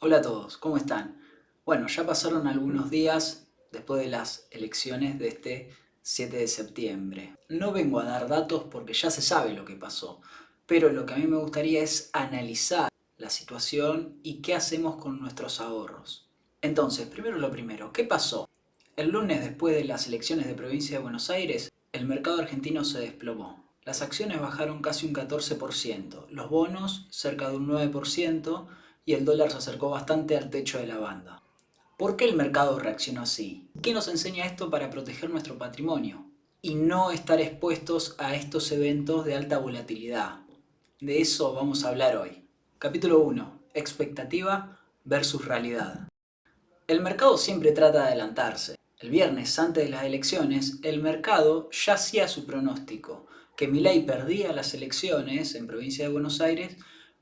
Hola a todos, ¿cómo están? Bueno, ya pasaron algunos días después de las elecciones de este 7 de septiembre. No vengo a dar datos porque ya se sabe lo que pasó, pero lo que a mí me gustaría es analizar la situación y qué hacemos con nuestros ahorros. Entonces, primero lo primero, ¿qué pasó? El lunes después de las elecciones de provincia de Buenos Aires, el mercado argentino se desplomó. Las acciones bajaron casi un 14%, los bonos cerca de un 9%, y el dólar se acercó bastante al techo de la banda. ¿Por qué el mercado reaccionó así? ¿Qué nos enseña esto para proteger nuestro patrimonio y no estar expuestos a estos eventos de alta volatilidad? De eso vamos a hablar hoy. Capítulo 1. Expectativa versus realidad. El mercado siempre trata de adelantarse. El viernes, antes de las elecciones, el mercado ya hacía su pronóstico, que Milei perdía las elecciones en provincia de Buenos Aires,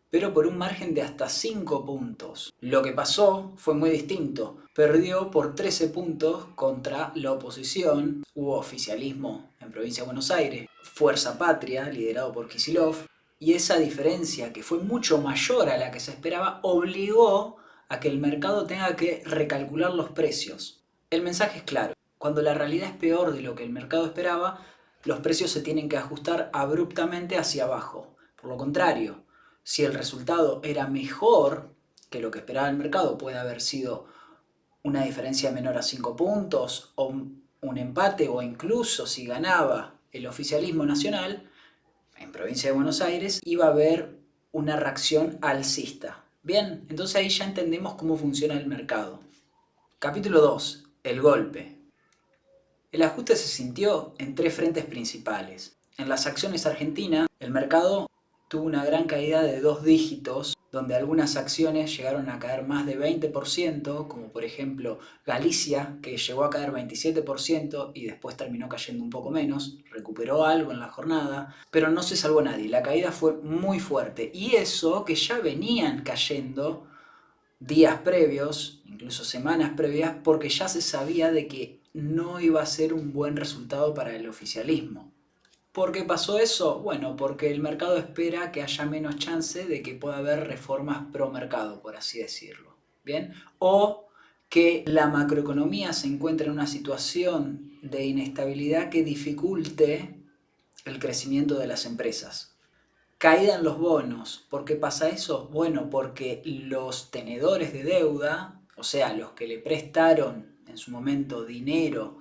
pero por un margen de hasta 5 puntos. Lo que pasó fue muy distinto. Perdió por 13 puntos contra la oposición. Hubo oficialismo en provincia de Buenos Aires, Fuerza Patria, liderado por Kicillof, y esa diferencia, que fue mucho mayor a la que se esperaba, obligó a que el mercado tenga que recalcular los precios. El mensaje es claro: cuando la realidad es peor de lo que el mercado esperaba, los precios se tienen que ajustar abruptamente hacia abajo. Por lo contrario, si el resultado era mejor que lo que esperaba el mercado, puede haber sido una diferencia menor a 5 puntos o un empate, o incluso si ganaba el oficialismo nacional en provincia de Buenos Aires, iba a haber una reacción alcista. Bien, entonces ahí ya entendemos cómo funciona el mercado. Capítulo 2. El golpe. El ajuste se sintió en tres frentes principales. En las acciones argentinas, el mercado tuvo una gran caída de 2 dígitos, donde algunas acciones llegaron a caer más de 20%, como por ejemplo Galicia, que llegó a caer 27% y después terminó cayendo un poco menos, recuperó algo en la jornada, pero no se salvó nadie. La caída fue muy fuerte, y eso que ya venían cayendo días previos, incluso semanas previas, porque ya se sabía de que no iba a ser un buen resultado para el oficialismo. ¿Por qué pasó eso? Bueno, porque el mercado espera que haya menos chance de que pueda haber reformas pro mercado, por así decirlo. ¿Bien? O que la macroeconomía se encuentre en una situación de inestabilidad que dificulte el crecimiento de las empresas. Caída en los bonos. ¿Por qué pasa eso? Bueno, porque los tenedores de deuda, o sea, los que le prestaron en su momento dinero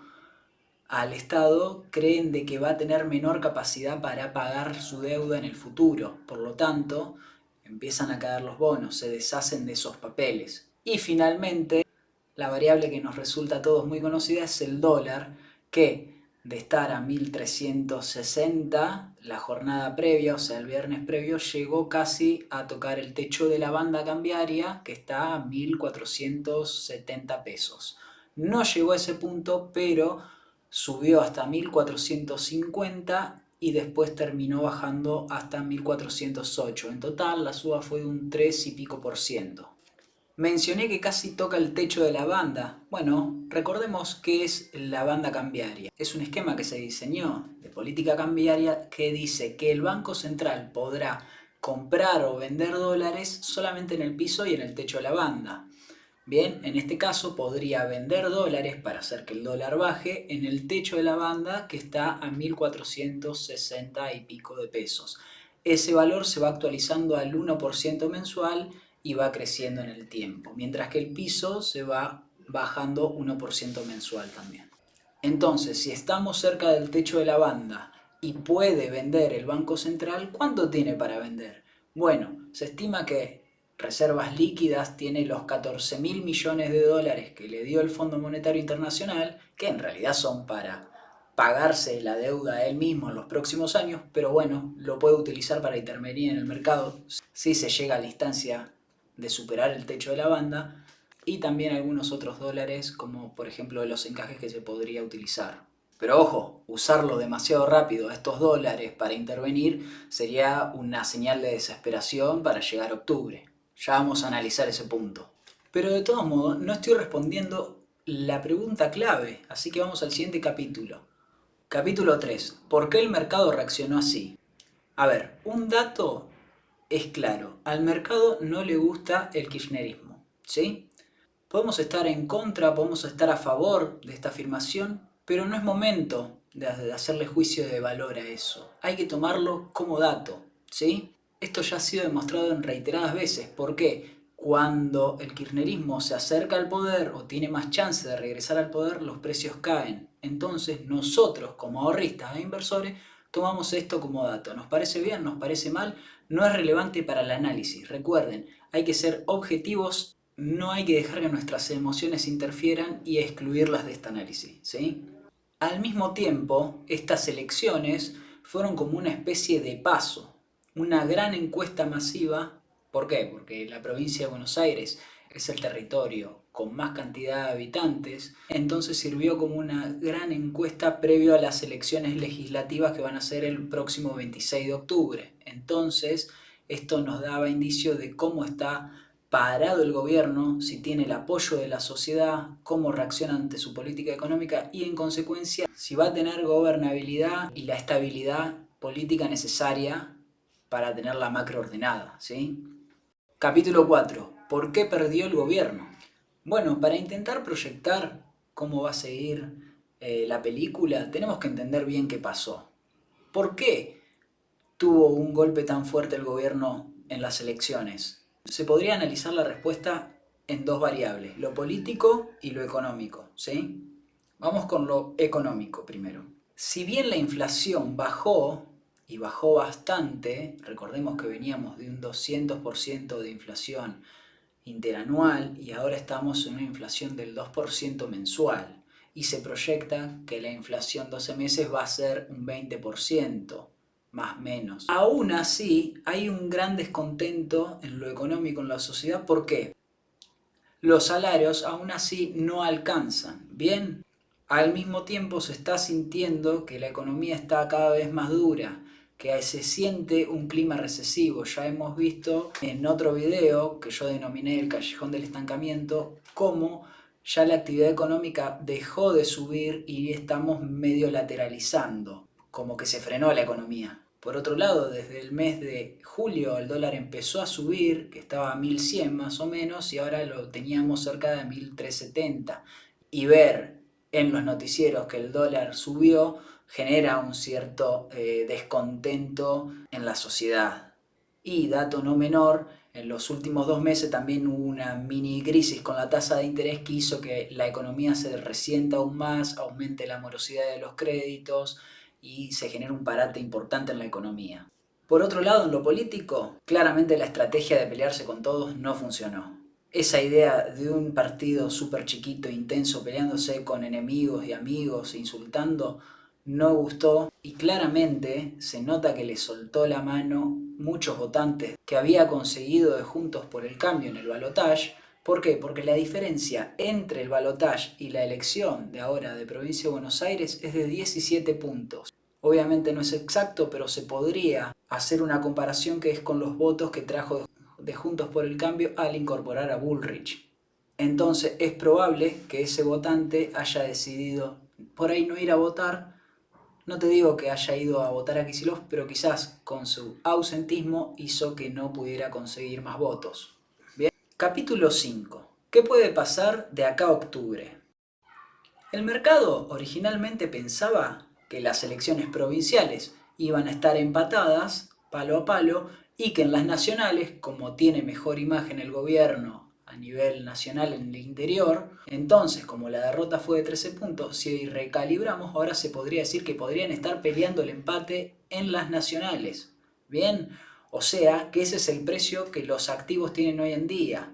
al Estado, creen de que va a tener menor capacidad para pagar su deuda en el futuro. Por lo tanto, empiezan a caer los bonos, se deshacen de esos papeles. Y finalmente, la variable que nos resulta a todos muy conocida es el dólar, que de estar a 1360 la jornada previa, o sea el viernes previo, llegó casi a tocar el techo de la banda cambiaria, que está a 1470 pesos. No llegó a ese punto, pero subió hasta 1450 y después terminó bajando hasta 1408. En total la suba fue de un 3 y pico por ciento. Mencioné que casi toca el techo de la banda. Bueno, recordemos qué es la banda cambiaria. Es un esquema que se diseñó de política cambiaria que dice que el Banco Central podrá comprar o vender dólares solamente en el piso y en el techo de la banda. Bien, en este caso podría vender dólares para hacer que el dólar baje en el techo de la banda, que está a 1460 y pico de pesos. Ese valor se va actualizando al 1% mensual y va creciendo en el tiempo, mientras que el piso se va bajando 1% mensual también. Entonces, si estamos cerca del techo de la banda y puede vender el Banco Central, ¿cuánto tiene para vender? Bueno, se estima que reservas líquidas tiene los 14.000 millones de dólares que le dio el Fondo Monetario Internacional, que en realidad son para pagarse la deuda a él mismo en los próximos años, pero bueno, lo puede utilizar para intervenir en el mercado si se llega a la instancia de superar el techo de la banda, y también algunos otros dólares, como por ejemplo los encajes que se podría utilizar. Pero ojo, usarlo demasiado rápido, estos dólares, para intervenir sería una señal de desesperación para llegar a octubre. Ya vamos a analizar ese punto. Pero de todos modos, no estoy respondiendo la pregunta clave, así que vamos al siguiente capítulo. Capítulo 3. ¿Por qué el mercado reaccionó así? A ver, un dato es claro: al mercado no le gusta el kirchnerismo. ¿sí? Podemos estar en contra, podemos estar a favor de esta afirmación, pero no es momento de hacerle juicio de valor a eso. Hay que tomarlo como dato, ¿sí? Esto ya ha sido demostrado en reiteradas veces. ¿Por qué? Cuando el kirchnerismo se acerca al poder o tiene más chance de regresar al poder, los precios caen. Entonces nosotros, como ahorristas e inversores, tomamos esto como dato. ¿Nos parece bien? ¿Nos parece mal? No es relevante para el análisis. Recuerden, hay que ser objetivos, no hay que dejar que nuestras emociones interfieran y excluirlas de este análisis, ¿sí? Al mismo tiempo, estas elecciones fueron como una especie de paso, una gran encuesta masiva. ¿Por qué? Porque la provincia de Buenos Aires es el territorio con más cantidad de habitantes, entonces sirvió como una gran encuesta previo a las elecciones legislativas que van a ser el próximo 26 de octubre. Entonces, esto nos daba indicio de cómo está parado el gobierno, si tiene el apoyo de la sociedad, cómo reacciona ante su política económica y en consecuencia si va a tener gobernabilidad y la estabilidad política necesaria para tener la macro ordenada, ¿sí? Capítulo 4. ¿Por qué perdió el gobierno? Bueno, para intentar proyectar cómo va a seguir la película, tenemos que entender bien qué pasó. ¿Por qué tuvo un golpe tan fuerte el gobierno en las elecciones? Se podría analizar la respuesta en dos variables, lo político y lo económico, ¿sí? Vamos con lo económico primero. Si bien la inflación bajó, y bajó bastante, recordemos que veníamos de un 200% de inflación interanual y ahora estamos en una inflación del 2% mensual, y se proyecta que la inflación 12 meses va a ser un 20%, más o menos. Aún así, hay un gran descontento en lo económico en la sociedad. ¿Por qué? Los salarios aún así no alcanzan, ¿bien? Al mismo tiempo se está sintiendo que la economía está cada vez más dura, que se siente un clima recesivo. Ya hemos visto en otro video que yo denominé el callejón del estancamiento, cómo ya la actividad económica dejó de subir y estamos medio lateralizando, como que se frenó la economía. Por otro lado, desde el mes de julio el dólar empezó a subir, que estaba a 1100 más o menos, y ahora lo teníamos cerca de 1370. Y ver en los noticieros que el dólar subió genera un cierto descontento en la sociedad. Y dato no menor, en los últimos 2 meses también hubo una mini crisis con la tasa de interés que hizo que la economía se resienta aún más, aumente la morosidad de los créditos y se genera un parate importante en la economía. Por otro lado, en lo político, claramente la estrategia de pelearse con todos no funcionó. Esa idea de un partido súper chiquito, intenso, peleándose con enemigos y amigos, insultando, no gustó y claramente se nota que le soltó la mano muchos votantes que había conseguido de Juntos por el Cambio en el balotaje. ¿Por qué? Porque la diferencia entre el balotaje y la elección de ahora de Provincia de Buenos Aires es de 17 puntos. Obviamente no es exacto, pero se podría hacer una comparación que es con los votos que trajo de Juntos por el Cambio al incorporar a Bullrich. Entonces es probable que ese votante haya decidido por ahí no ir a votar. No te digo que haya ido a votar a Kicillof, pero quizás con su ausentismo hizo que no pudiera conseguir más votos. Bien. Capítulo 5. ¿Qué puede pasar de acá a octubre? El mercado originalmente pensaba que las elecciones provinciales iban a estar empatadas, palo a palo, y que en las nacionales, como tiene mejor imagen el gobierno a nivel nacional en el interior, entonces como la derrota fue de 13 puntos, si recalibramos ahora se podría decir que podrían estar peleando el empate en las nacionales. Bien, o sea que ese es el precio que los activos tienen hoy en día.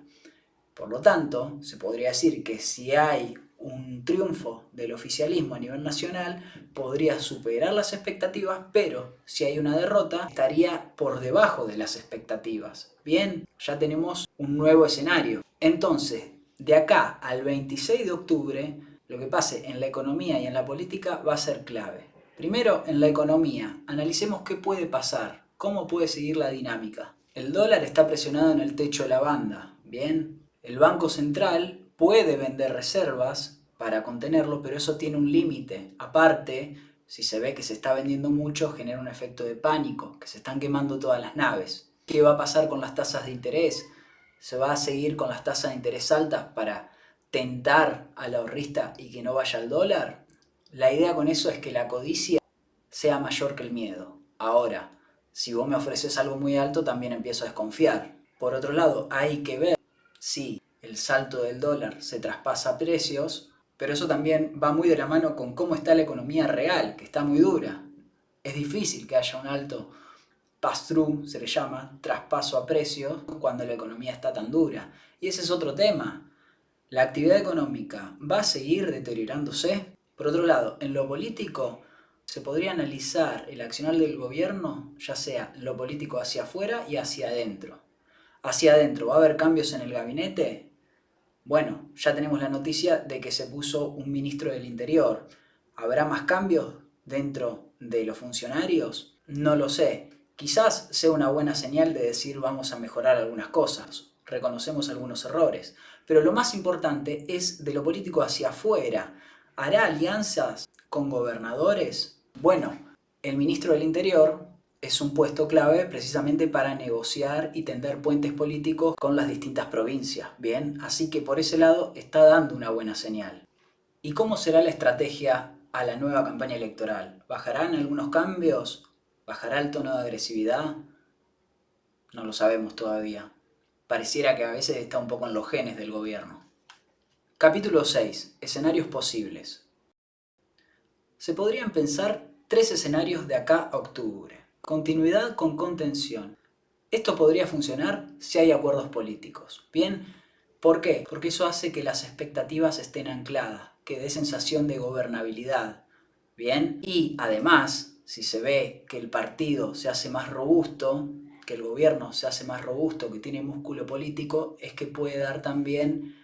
Por lo tanto, se podría decir que si hay un triunfo del oficialismo a nivel nacional, podría superar las expectativas, pero si hay una derrota, estaría por debajo de las expectativas. Bien, ya tenemos un nuevo escenario. Entonces, de acá al 26 de octubre, lo que pase en la economía y en la política va a ser clave. Primero, en la economía, analicemos qué puede pasar, cómo puede seguir la dinámica. El dólar está presionado en el techo de la banda, ¿bien? El Banco Central puede vender reservas para contenerlo, pero eso tiene un límite. Aparte, si se ve que se está vendiendo mucho, genera un efecto de pánico, que se están quemando todas las naves. ¿Qué va a pasar con las tasas de interés? ¿Se va a seguir con las tasas de interés altas para tentar al ahorrista y que no vaya al dólar? La idea con eso es que la codicia sea mayor que el miedo. Ahora, si vos me ofreces algo muy alto, también empiezo a desconfiar. Por otro lado, hay que ver si el salto del dólar se traspasa a precios, pero eso también va muy de la mano con cómo está la economía real, que está muy dura. Es difícil que haya un alto pass-through, se le llama, traspaso a precios, cuando la economía está tan dura. Y ese es otro tema. ¿La actividad económica va a seguir deteriorándose? Por otro lado, en lo político, se podría analizar el accionar del gobierno, ya sea lo político hacia afuera y hacia adentro. Hacia adentro, ¿va a haber cambios en el gabinete? Bueno, ya tenemos la noticia de que se puso un ministro del Interior. ¿Habrá más cambios dentro de los funcionarios? No lo sé. Quizás sea una buena señal de decir vamos a mejorar algunas cosas, reconocemos algunos errores, pero lo más importante es de lo político hacia afuera. ¿Hará alianzas con gobernadores? Bueno, el ministro del Interior es un puesto clave precisamente para negociar y tender puentes políticos con las distintas provincias, ¿bien? Así que por ese lado está dando una buena señal. ¿Y cómo será la estrategia a la nueva campaña electoral? ¿Bajarán algunos cambios? ¿Bajará el tono de agresividad? No lo sabemos todavía. Pareciera que a veces está un poco en los genes del gobierno. Capítulo 6. Escenarios posibles. Se podrían pensar 3 escenarios de acá a octubre. Continuidad con contención. Esto podría funcionar si hay acuerdos políticos. ¿Bien? ¿Por qué? Porque eso hace que las expectativas estén ancladas, que dé sensación de gobernabilidad. ¿Bien? Y además, si se ve que el partido se hace más robusto, que el gobierno se hace más robusto, que tiene músculo político, es que puede dar también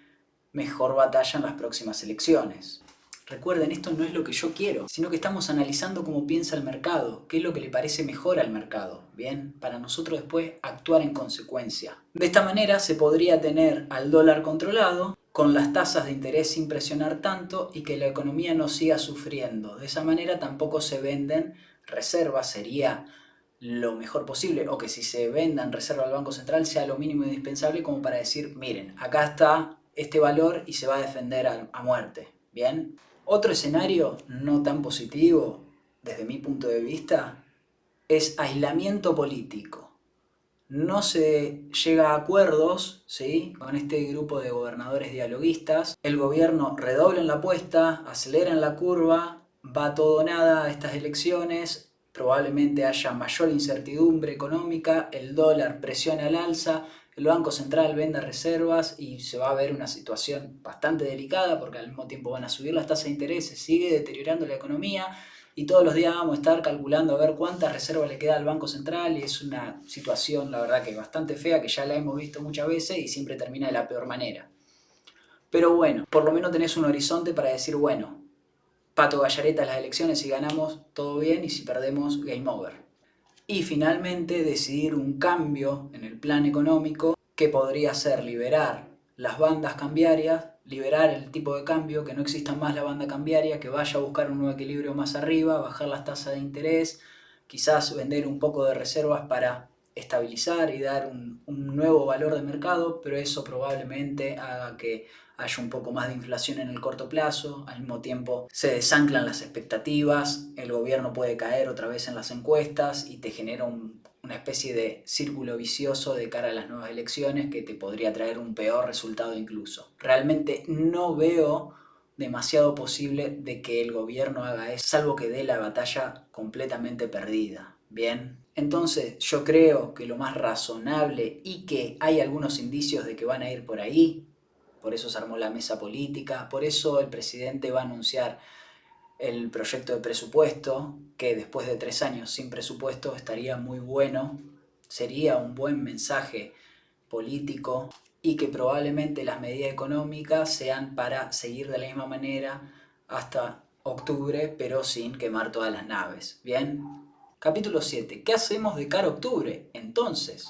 mejor batalla en las próximas elecciones. Recuerden, esto no es lo que yo quiero, sino que estamos analizando cómo piensa el mercado, qué es lo que le parece mejor al mercado, ¿bien? Para nosotros después actuar en consecuencia. De esta manera se podría tener al dólar controlado, con las tasas de interés sin presionar tanto y que la economía no siga sufriendo. De esa manera tampoco se venden reservas, sería lo mejor posible, o que si se vendan reservas al Banco Central sea lo mínimo indispensable como para decir, miren, acá está este valor y se va a defender a muerte, ¿bien? Otro escenario no tan positivo, desde mi punto de vista, es aislamiento político. No se llega a acuerdos, ¿sí?, con este grupo de gobernadores dialoguistas. El gobierno redobla en la apuesta, acelera en la curva, va todo o nada a estas elecciones, probablemente haya mayor incertidumbre económica, el dólar presiona al alza, el Banco Central venda reservas y se va a ver una situación bastante delicada porque al mismo tiempo van a subir las tasas de interés, se sigue deteriorando la economía y todos los días vamos a estar calculando a ver cuántas reservas le queda al Banco Central y es una situación, la verdad, que bastante fea, que ya la hemos visto muchas veces y siempre termina de la peor manera. Pero bueno, por lo menos tenés un horizonte para decir, bueno, Pato Gallareta las elecciones, si ganamos todo bien y si perdemos game over. Y finalmente decidir un cambio en el plan económico que podría ser liberar las bandas cambiarias, liberar el tipo de cambio, que no exista más la banda cambiaria, que vaya a buscar un nuevo equilibrio más arriba, bajar las tasas de interés, quizás vender un poco de reservas para estabilizar y dar un nuevo valor de mercado, pero eso probablemente haga que haya un poco más de inflación en el corto plazo, al mismo tiempo se desanclan las expectativas, el gobierno puede caer otra vez en las encuestas y te genera una especie de círculo vicioso de cara a las nuevas elecciones que te podría traer un peor resultado incluso. Realmente no veo demasiado posible de que el gobierno haga eso, salvo que dé la batalla completamente perdida. Bien, entonces yo creo que lo más razonable y que hay algunos indicios de que van a ir por ahí, por eso se armó la mesa política, por eso el presidente va a anunciar el proyecto de presupuesto, que después de 3 años sin presupuesto estaría muy bueno, sería un buen mensaje político y que probablemente las medidas económicas sean para seguir de la misma manera hasta octubre, pero sin quemar todas las naves. ¿Bien? Capítulo 7. ¿Qué hacemos de cara a octubre? Entonces,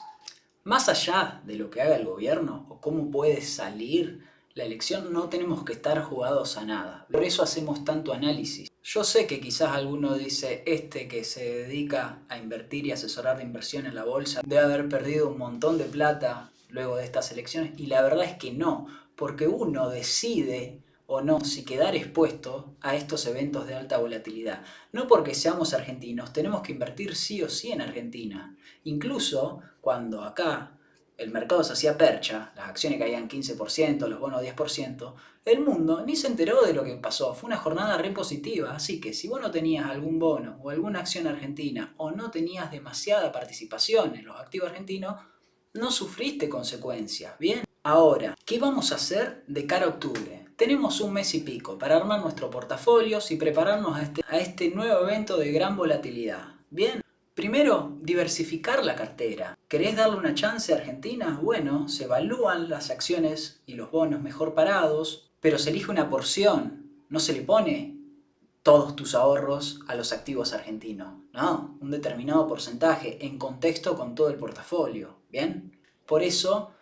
más allá de lo que haga el gobierno o cómo puede salir la elección, no tenemos que estar jugados a nada. Por eso hacemos tanto análisis. Yo sé que quizás alguno dice, este que se dedica a invertir y asesorar de inversión en la bolsa debe haber perdido un montón de plata luego de estas elecciones? Y la verdad es que no, porque uno decide o no si quedar expuesto a estos eventos de alta volatilidad. No porque seamos argentinos, tenemos que invertir sí o sí en Argentina. Incluso cuando acá el mercado se hacía percha, las acciones caían 15%, los bonos 10%, el mundo ni se enteró de lo que pasó. Fue una jornada re positiva, así que si vos no tenías algún bono o alguna acción argentina o no tenías demasiada participación en los activos argentinos, no sufriste consecuencias, ¿bien? Ahora, ¿qué vamos a hacer de cara a octubre? Tenemos un mes y pico para armar nuestros portafolios y prepararnos a este nuevo evento de gran volatilidad, ¿bien? Primero, diversificar la cartera. ¿Querés darle una chance a Argentina? Bueno, se evalúan las acciones y los bonos mejor parados, pero se elige una porción, no se le pone todos tus ahorros a los activos argentinos. No, un determinado porcentaje en contexto con todo el portafolio, ¿bien? Por eso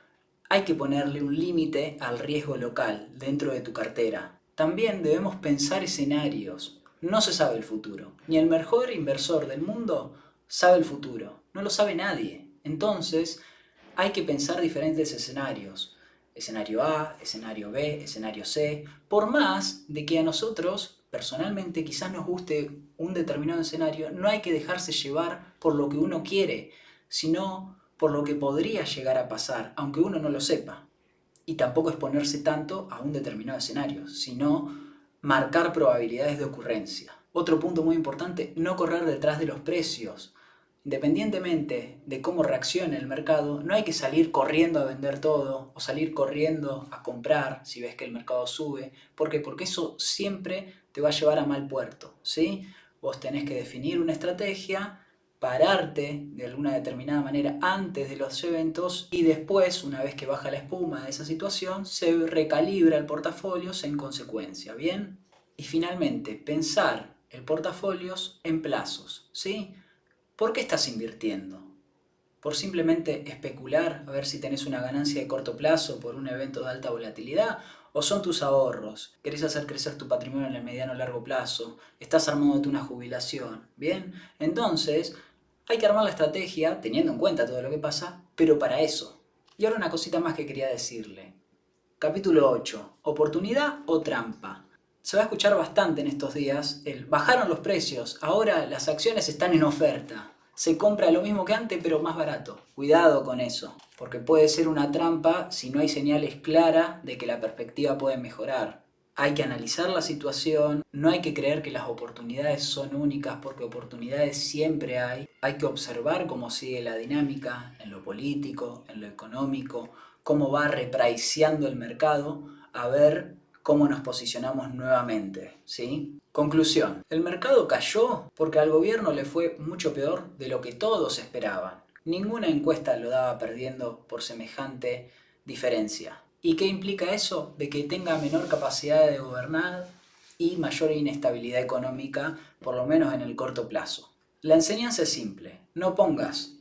hay que ponerle un límite al riesgo local dentro de tu cartera. También debemos pensar escenarios. No se sabe el futuro. Ni el mejor inversor del mundo sabe el futuro. No lo sabe nadie. Entonces, hay que pensar diferentes escenarios. Escenario A, escenario B, escenario C. Por más de que a nosotros, personalmente, quizás nos guste un determinado escenario, no hay que dejarse llevar por lo que uno quiere, sino por lo que podría llegar a pasar, aunque uno no lo sepa. Y tampoco exponerse tanto a un determinado escenario, sino marcar probabilidades de ocurrencia. Otro punto muy importante, no correr detrás de los precios. Independientemente de cómo reaccione el mercado, no hay que salir corriendo a vender todo o salir corriendo a comprar si ves que el mercado sube. ¿Por qué? Porque eso siempre te va a llevar a mal puerto, ¿sí? Vos tenés que definir una estrategia, pararte de alguna determinada manera antes de los eventos y después, una vez que baja la espuma de esa situación, se recalibra el portafolio en consecuencia, ¿bien? Y finalmente, pensar el portafolio en plazos, ¿sí? ¿Por qué estás invirtiendo? ¿Por simplemente especular a ver si tenés una ganancia de corto plazo por un evento de alta volatilidad? ¿O son tus ahorros? ¿Querés hacer crecer tu patrimonio en el mediano o largo plazo? ¿Estás armándote una jubilación? ¿Bien? Entonces, hay que armar la estrategia teniendo en cuenta todo lo que pasa, pero para eso. Y ahora una cosita más que quería decirle. Capítulo 8. ¿Oportunidad o trampa? Se va a escuchar bastante en estos días el bajaron los precios, ahora las acciones están en oferta. Se compra lo mismo que antes pero más barato. Cuidado con eso, porque puede ser una trampa si no hay señales claras de que la perspectiva puede mejorar. Hay que analizar la situación, no hay que creer que las oportunidades son únicas porque oportunidades siempre hay. Hay que observar cómo sigue la dinámica en lo político, en lo económico, cómo va repriceando el mercado, a ver cómo nos posicionamos nuevamente, ¿sí? Conclusión, el mercado cayó porque al gobierno le fue mucho peor de lo que todos esperaban. Ninguna encuesta lo daba perdiendo por semejante diferencia. ¿Y qué implica eso? De que tenga menor capacidad de gobernar y mayor inestabilidad económica, por lo menos en el corto plazo. La enseñanza es simple, no pongas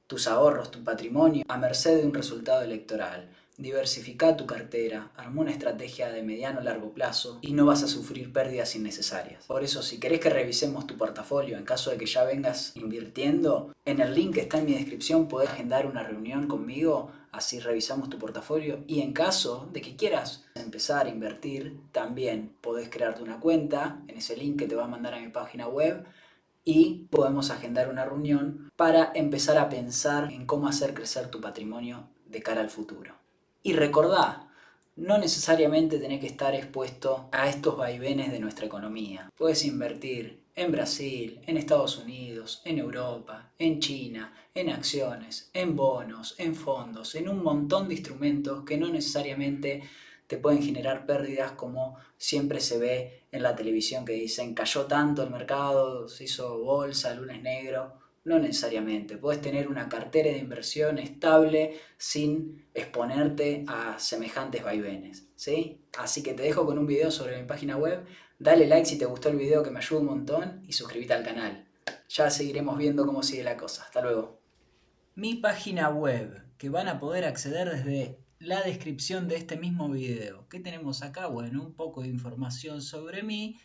tus ahorros, tu patrimonio a merced de un resultado electoral. Diversifica tu cartera, arma una estrategia de mediano a largo plazo y no vas a sufrir pérdidas innecesarias. Por eso, si querés que revisemos tu portafolio en caso de que ya vengas invirtiendo, en el link que está en mi descripción podés agendar una reunión conmigo, así revisamos tu portafolio y en caso de que quieras empezar a invertir, también podés crearte una cuenta en ese link que te va a mandar a mi página web y podemos agendar una reunión para empezar a pensar en cómo hacer crecer tu patrimonio de cara al futuro. Y recordá, no necesariamente tenés que estar expuesto a estos vaivenes de nuestra economía. Puedes invertir en Brasil, en Estados Unidos, en Europa, en China, en acciones, en bonos, en fondos, en un montón de instrumentos que no necesariamente te pueden generar pérdidas como siempre se ve en la televisión que dicen cayó tanto el mercado, se hizo bolsa, lunes negro. No necesariamente, puedes tener una cartera de inversión estable sin exponerte a semejantes vaivenes, ¿sí? Así que te dejo con un video sobre mi página web, dale like si te gustó el video que me ayuda un montón y suscríbete al canal. Ya seguiremos viendo cómo sigue la cosa. Hasta luego. Mi página web, que van a poder acceder desde la descripción de este mismo video. ¿Qué tenemos acá? Bueno, un poco de información sobre mí.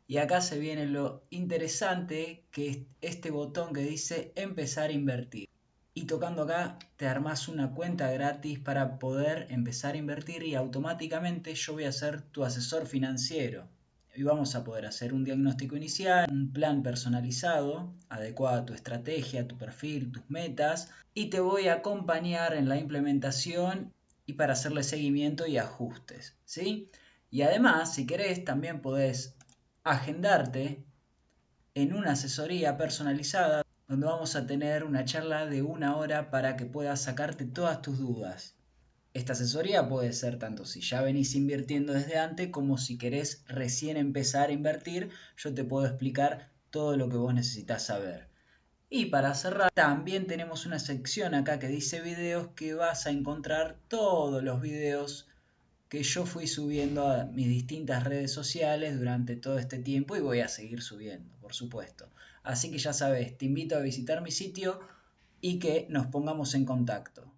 Y acá se viene lo interesante, que es este botón que dice empezar a invertir. Y tocando acá te armas una cuenta gratis para poder empezar a invertir y automáticamente yo voy a ser tu asesor financiero. Y vamos a poder hacer un diagnóstico inicial, un plan personalizado, adecuado a tu estrategia, a tu perfil, tus metas, y te voy a acompañar en la implementación y para hacerle seguimiento y ajustes, ¿sí? Y además, si querés, también podés agendarte en una asesoría personalizada donde vamos a tener una charla de 1 hora para que puedas sacarte todas tus dudas. Esta asesoría puede ser tanto si ya venís invirtiendo desde antes como si querés recién empezar a invertir, yo te puedo explicar todo lo que vos necesitas saber. Y para cerrar, también tenemos una sección acá que dice videos que vas a encontrar todos los videos que yo fui subiendo a mis distintas redes sociales durante todo este tiempo y voy a seguir subiendo, por supuesto. Así que ya sabes, te invito a visitar mi sitio y que nos pongamos en contacto.